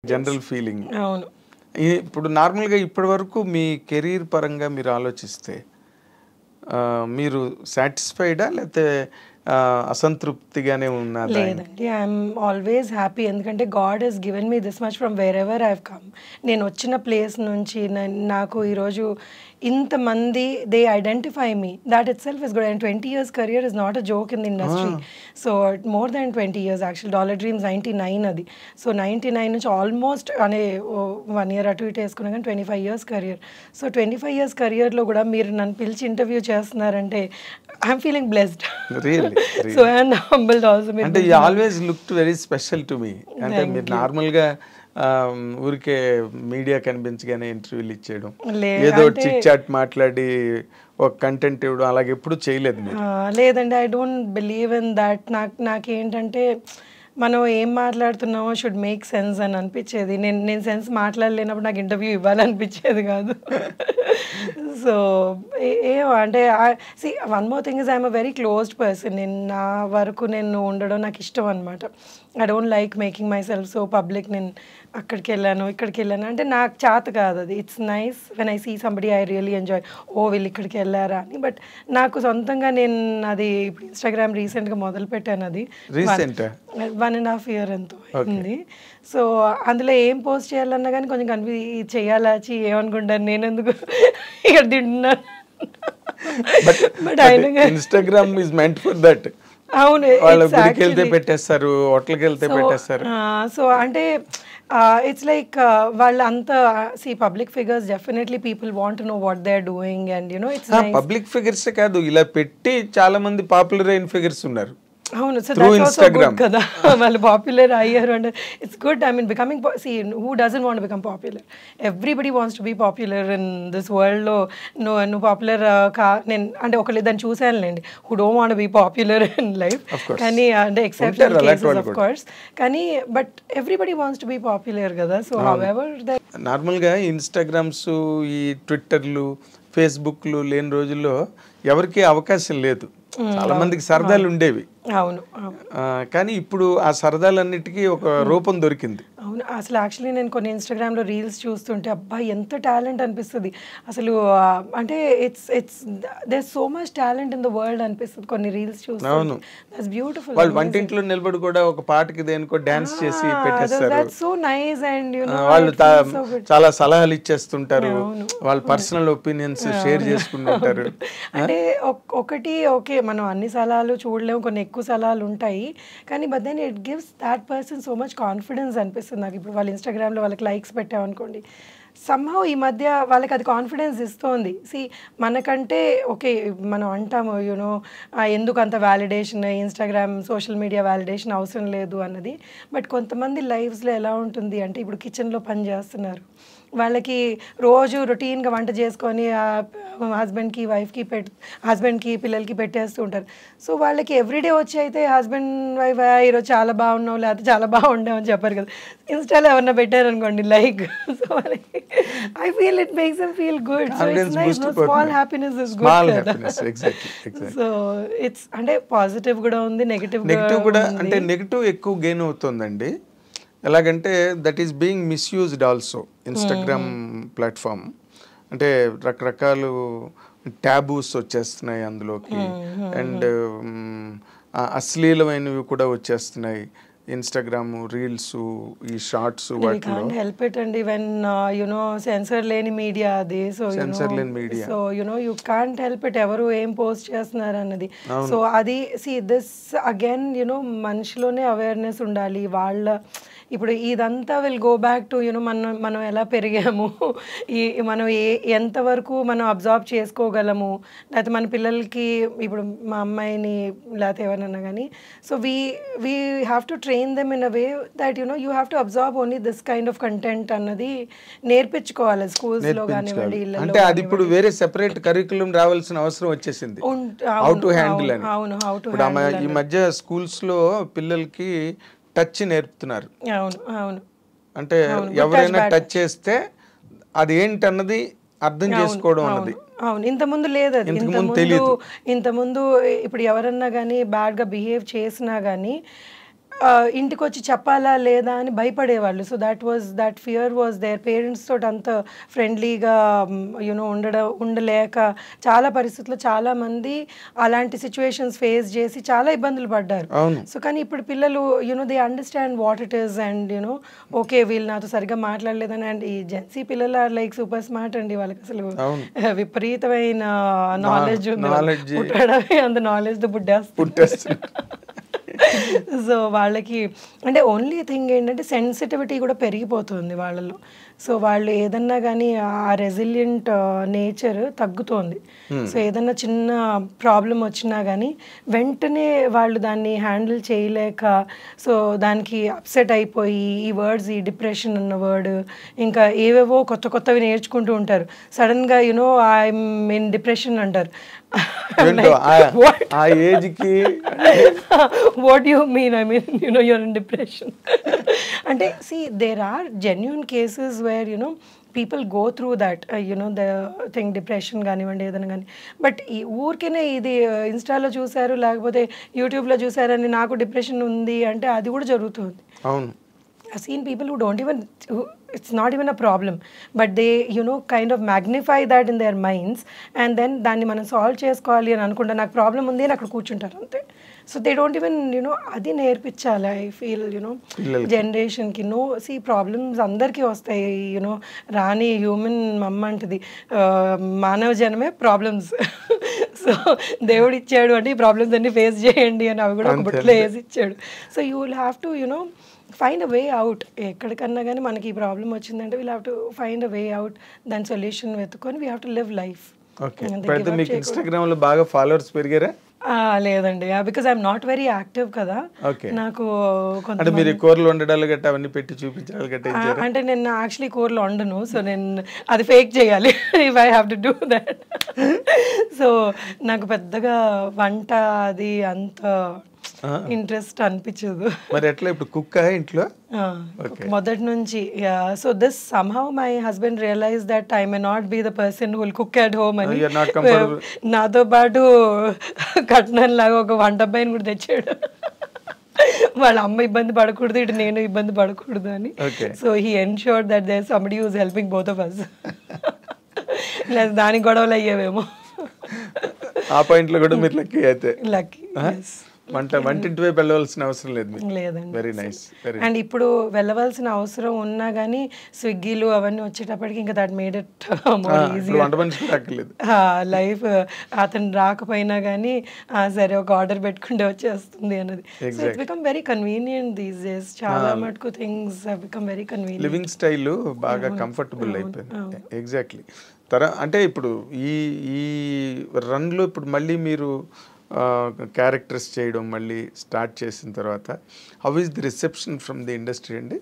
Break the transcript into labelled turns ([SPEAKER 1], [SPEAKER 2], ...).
[SPEAKER 1] General feeling.
[SPEAKER 2] అవును.
[SPEAKER 1] ఇప్పుడు నార్మల్‌గా ఇప్పటివరకు మీ కెరీర్ పరంగా మీరు ఆలోచిస్తే మీరు సాటిస్ఫైడా లేతే అసంతృప్తిగానే ఉన్నదా?
[SPEAKER 2] లేదండి. I'm always happy. ఎందుకంటే God has given me this much from wherever I have come. నేను వచ్చిన ప్లేస్ నుంచి నాకు ఈరోజు ఇంతమంది they identify me. That itself is good. And 20 years career is not a joke in the industry. So more than 20 years actual. Dollar dreams 99 అది. So 99 నుంచి almost అనే 1 year అటు ఇటు వేసుకున్నా కానీ 25 years career. సో 25 years careerలో కూడా మీరు నన్ను పిలిచి ఇంటర్వ్యూ చేస్తున్నారంటే I'm feeling blessed.
[SPEAKER 1] Really.
[SPEAKER 2] So and humbled also.
[SPEAKER 1] అంటే you always looked very special to me. అంటే మీరు నార్మల్‌గా ఊరికే మీడియా కనిపించగానే ఇంటర్వ్యూలు ఇచ్చేయడం, ఏదో చిట్ చాట్ మాట్లాడి ఒక కంటెంట్ ఇవ్వడం అలాగే ఎప్పుడు చేయలేదు మీరు?
[SPEAKER 2] లేదండి. I don't believe in that. నాకేంటంటే మనం ఏం మాట్లాడుతున్నామో షుడ్ మేక్ సెన్స్ అని అనిపించేది. నేను సెన్స్ మాట్లాడలేనప్పుడు నాకు ఇంటర్వ్యూ ఇవ్వాలనిపించేది కాదు. సో అంటే see one more thing is I'm a very closed person. నేను నా వరకు నేను ఉండడం నాకు ఇష్టం అనమాట. I don't like making myself so public. నేను అక్కడికి వెళ్ళాను ఇక్కడికి వెళ్ళాను అంటే నాకు చేత కాదు అది. It's nice when I see somebody I really enjoy. ఓ వీళ్ళు ఇక్కడికి వెళ్ళారా అని. బట్ నాకు సొంతంగా నేను అది ఇప్పుడు ఇన్స్టాగ్రామ్ రీసెంట్గా మొదలు పెట్టాను. అది 1.5 year ఎంతో అయింది. సో అందులో ఏం పోస్ట్ చేయాలన్నా కానీ కొంచెం చేయాలా ఏమనుకుంటాను నేను ఎందుకు ఇక్కడ తింటున్నాను.
[SPEAKER 1] But Instagram is meant for that.
[SPEAKER 2] అవును.
[SPEAKER 1] వాళ్ళ గుడికి వెళ్తే పెట్టేస్తారు, హోటల్కి వెళ్తే పెట్టేస్తారు.
[SPEAKER 2] సో అంటే ఇట్స్ లైక్ వాళ్ళంతా see public figures definitely people want to know what they are doing and you know it's nice.
[SPEAKER 1] Public figures కాదు, ఇలా పెట్టి చాలా మంది పాపులర్ అయిన ఫిగర్స్ ఉన్నారు.
[SPEAKER 2] అవును. సో దట్స్ ఆల్సో గుడ్ కదా. వాళ్ళు పాపులర్ అయ్యారు అంటే it's good. I mean becoming see who doesn't want become popular. Everybody wants to be popular in this వరల్డ్లో. నువ్వు పాపులర్ నేను అంటే ఒకళ్ళు దాన్ని చూసానులేండి who don't want be popular in life. కానీ అంటే ఎక్సెప్షనల్ కేసెస్ ఆఫ్ కోర్స్. కానీ but everybody wants to be popular కదా. సో హౌఎవర్
[SPEAKER 1] నార్మల్గా ఇన్స్టాగ్రామ్స్, ఈ ట్విట్టర్లు, ఫేస్బుక్లు లేని రోజుల్లో ఎవరికి అవకాశం లేదు. చాలా మందికి సరదాలు ఉండేవి.
[SPEAKER 2] అవును.
[SPEAKER 1] కానీ ఇప్పుడు ఆ సరదాలన్నిటికీ ఒక రూపం దొరికింది.
[SPEAKER 2] అవును. అసలు యాక్చువల్లీ నేను కొన్ని ఇన్స్టాగ్రామ్లో రీల్స్ చూస్తుంటే అబ్బాయి ఎంత టాలెంట్ అనిపిస్తుంది అసలు. అంటే it's there so much talent in the world అనిపిస్తుంది కొన్ని రీల్స్ చూస్తే.
[SPEAKER 1] అవును.
[SPEAKER 2] That's beautiful.
[SPEAKER 1] వాళ్ళు వంటింట్లో నిలబడి కూడా ఒక పాటకి దేనికో డాన్స్ చేసి పెట్టేస్తారు.
[SPEAKER 2] That's so nice. And you no
[SPEAKER 1] వాళ్ళు చాలా సలహాలు ఇచ్చేస్తుంటారు, వాళ్ళ పర్సనల్ ఒపీనియన్స్ షేర్ చేసుకుంటుంటారు.
[SPEAKER 2] అంటే ఒకటి ఓకే మనం అన్ని సలహాలు చూడలేము, కొన్ని ఎక్కువ సలహాలు ఉంటాయి. కానీ but then it gives that person so much confidence అనిపిస్తుంది నాకు. ఇప్పుడు వాళ్ళు ఇన్స్టాగ్రామ్లో వాళ్ళకి లైక్స్ పెట్టామనుకోండి, సమ్హౌ ఈ మధ్య వాళ్ళకి అది కాన్ఫిడెన్స్ ఇస్తోంది. సి మనకంటే ఓకే మనం అంటాము యూనో ఎందుకు అంత validation, Instagram social media validation అవసరం లేదు అన్నది. బట్ కొంతమంది లైఫ్స్లో ఎలా ఉంటుంది అంటే ఇప్పుడు కిచెన్లో పని చేస్తున్నారు, వాళ్ళకి రోజు రొటీన్గా వంట చేసుకొని హస్బెండ్కి వైఫ్కి హస్బెండ్కి పిల్లలకి పెట్టేస్తూ ఉంటారు. సో వాళ్ళకి ఎవ్రీడే వచ్చి అయితే హస్బెండ్ వైఫ్ ఈరోజు చాలా బాగున్నావు లేకపోతే చాలా బాగుండావు అని చెప్పారు కదా. ఇన్స్టాలో ఎవరన్నా పెట్టారనుకోండి లైక్, సో వాళ్ళకి I feel it makes them feel good. So it's nice. Small happiness is good కదా. సో ఇట్స్ అంటే పాజిటివ్ కూడా ఉంది, నెగటివ్
[SPEAKER 1] కూడా. అంటే నెగటివ్ ఎక్కువ గెయిన్ అవుతుందండి. ఎలాగంటే that is being misused also Instagram platform. అంటే రకరకాలు ట్యాబూస్ వచ్చేస్తున్నాయి అందులోకి, అండ్ అశ్లీలమైనవి కూడా వచ్చేస్తున్నాయి. ఇన్స్టాగ్రామ్ రీల్స్, ఈ షార్ట్స్ వాటిలో
[SPEAKER 2] హెల్ప్ ఇట్ అండి వెన్ యునో సెన్సర్ లేని మీడియా అది. సో
[SPEAKER 1] సెన్సర్ లేని media,
[SPEAKER 2] so you know you can't help it ఎవరు ఏం పోస్ట్ చేస్తున్నారు అన్నది. సో అది సి దిస్ అగైన్ యునో మనిషిలోనే అవేర్నెస్ ఉండాలి. వాళ్ళ ఇప్పుడు ఇదంతా will go back to you know మనం ఎలా పెరిగాము, మనం ఎంతవరకు మనం అబ్జర్వ్ చేసుకోగలము, లేకపోతే మన పిల్లలకి ఇప్పుడు మా అమ్మాయిని లేకపోతే ఎవరైనా కానీ. So we have to train them in a way that you know you have to observe only this kind of content అన్నది నేర్పించుకోవాలి స్కూల్స్లో కానివ్వండి.
[SPEAKER 1] అంటే అది ఇప్పుడు వేరే సెపరేట్ కరికులం రావాల్సిన అవసరం వచ్చేసింది. హౌ టు హ్యాండిల్ అని.
[SPEAKER 2] అవును, హౌ టు
[SPEAKER 1] హ్యాండిల్. ఈ మధ్య స్కూల్స్లో పిల్లలకి టచ్ నేర్పుతున్నారు.
[SPEAKER 2] అవును, అవును.
[SPEAKER 1] అంటే ఎవరైనా టచ్ చేస్తే అది ఏంటన్నది అర్థం చేసుకోవడం అన్నది.
[SPEAKER 2] అవును, ఇంతకుముందు లేదు అది. ఇంతకుముందు ఇప్పుడు ఎవరన్నా కానీ బ్యాడ్గా బిహేవ్ చేసినా కానీ ఇంటికి వచ్చి చెప్పాలా లేదా అని భయపడేవాళ్ళు. So that fear was there. Parents తోటి అంత ఫ్రెండ్లీగా ఉండలేక చాలా పరిస్థితుల్లో చాలామంది అలాంటి సిచ్యువేషన్స్ ఫేస్ చేసి చాలా ఇబ్బందులు పడ్డారు. సో కానీ ఇప్పుడు పిల్లలు they understand what it is and okay వీళ్ళు నాతో సరిగ్గా మాట్లాడలేదని. అండ్ ఈ జెన్సీ పిల్లలు ఆర్ లైక్ సూపర్ స్మార్ట్ అండి. వాళ్ళకి అసలు విపరీతమైన నాలెడ్జ్ ఉంది. పుట్టడమే అంత నాలెడ్జ్తో పుట్టేస్తారు. సో వాళ్ళకి అంటే ఓన్లీ థింగ్ ఏంటంటే సెన్సిటివిటీ కూడా పెరిగిపోతుంది వాళ్ళలో. సో వాళ్ళు ఏదన్నా కానీ ఆ రెసిలియంట్ నేచర్ తగ్గుతోంది. సో ఏదన్నా చిన్న ప్రాబ్లం వచ్చినా కానీ వెంటనే వాళ్ళు దాన్ని హ్యాండిల్ చేయలేక సో దానికి అప్సెట్ అయిపోయి ఈ వర్డ్స్, ఈ డిప్రెషన్ అన్న వర్డ్, ఇంకా ఏవేవో కొత్త కొత్తవి నేర్చుకుంటూ ఉంటారు. సడన్గా ఐఎమ్ ఇన్ డిప్రెషన్ అంటారు.
[SPEAKER 1] ఆ ఏజ్కి
[SPEAKER 2] what you mean? I mean you're in depression అంటే there are genuine cases where people go through that the thing, depression కానివ్వండి ఏదైనా కానీ. బట్ ఈ ఊరికేనే ఇది ఇన్స్టాలో చూసారు లేకపోతే యూట్యూబ్లో చూసారని నాకు డిప్రెషన్ ఉంది అంటే అది కూడా జరుగుతుంది.
[SPEAKER 1] అవును.
[SPEAKER 2] I've seen people who don't even, it's not even a problem, but they kind of magnify that in their minds and then దాన్ని మనం సాల్వ్ చేసుకోవాలి అని అనుకుంటా నాకు ప్రాబ్లం ఉంది అని అక్కడ కూర్చుంటారు అంతే. సో దే డోంట్ ఈవెన్ అది నేర్పించాలి. ఐ ఫీల్ జనరేషన్కి ప్రాబ్లమ్స్ అందరికీ వస్తాయి. రాని హ్యూమన్ మమ్మ అంటది మానవ జనమే ప్రాబ్లమ్స్. సో దేవుడు ఇచ్చాడు అంటే ఈ ప్రాబ్లమ్స్ అన్ని ఫేస్ చేయండి అని అవి కూడా ఒక బుట్టలో వేసి ఇచ్చాడు. So you will have to find a way out. ఎక్కడికన్నా కానీ మనకి ఈ ప్రాబ్లం వచ్చిందంటే we'll have to find a way out. దాని సొల్యూషన్ వెతుకొని we have to live life.
[SPEAKER 1] మీకు ఇన్స్టాగ్రామ్లో బాగా ఫాలోవర్స్ పెరిగారా?
[SPEAKER 2] లేదండి, because I'm not very active కదా. నాకు
[SPEAKER 1] అంటే మీరు కూరలు వండడాలు గట్ట అవన్నీ పెట్టి చూపించాలి గట్ట
[SPEAKER 2] అంటే నేను యాక్చువల్లీ కూరలు వండను. సో నేను అది ఫేక్ చేయాలి if I have to do that. So నాకు పెద్దగా వంట అది అంత ఇంట్రెస్ట్ అనిపించదు.
[SPEAKER 1] మరి ఎట్లా ఇప్పుడు కుక్ ఇంట్లో
[SPEAKER 2] మొదటి నుంచి. So this somehow my husband realize that I may not be the person who will cook at home అని నాతో పాటు కట్నం లాగా ఒక వంట అబ్బాయిని కూడా తెచ్చాడు. వాళ్ళ అమ్మ ఇబ్బంది పడకూడదు, ఇటు నేను ఇబ్బంది పడకూడదు అని. So he ensured that there somebody who is helping both of us. లేదా దానికి గొడవలు అయ్యేవేమో.
[SPEAKER 1] ఆ పాయింట్ లో కూడా మీరు లక్కీ అయితే.
[SPEAKER 2] లక్కీ.
[SPEAKER 1] వంటింటి వైపు వెళ్ళవలసిన అవసరం లేదు.
[SPEAKER 2] లేదండి.
[SPEAKER 1] Very nice.
[SPEAKER 2] అండ్ ఇప్పుడు వెళ్ళవలసిన అవసరం ఉన్నా కానీ స్విగ్గీలు అవన్నీ వచ్చేటప్పటికి ఇంకా that made it more easy.
[SPEAKER 1] వంట మనిషి రాకలేదు
[SPEAKER 2] లైఫ్. అతను రాకపోయినా కానీ సరే ఒక ఆర్డర్ పెట్టుకుంటే వచ్చేస్తుంది అన్నది. So it's become very convenient these days. చాలా మటుకు things have become very convenient.
[SPEAKER 1] Living style బాగా కంఫర్టబుల్ అయిపోయింది. ఎగ్జాక్ట్లీ. అంటే ఇప్పుడు ఈ రన్లో ఇప్పుడు మళ్ళీ మీరు క్యారెక్టర్స్ చేయడం మళ్ళీ స్టార్ట్ చేసిన తర్వాత how is the reception from the industry అండి?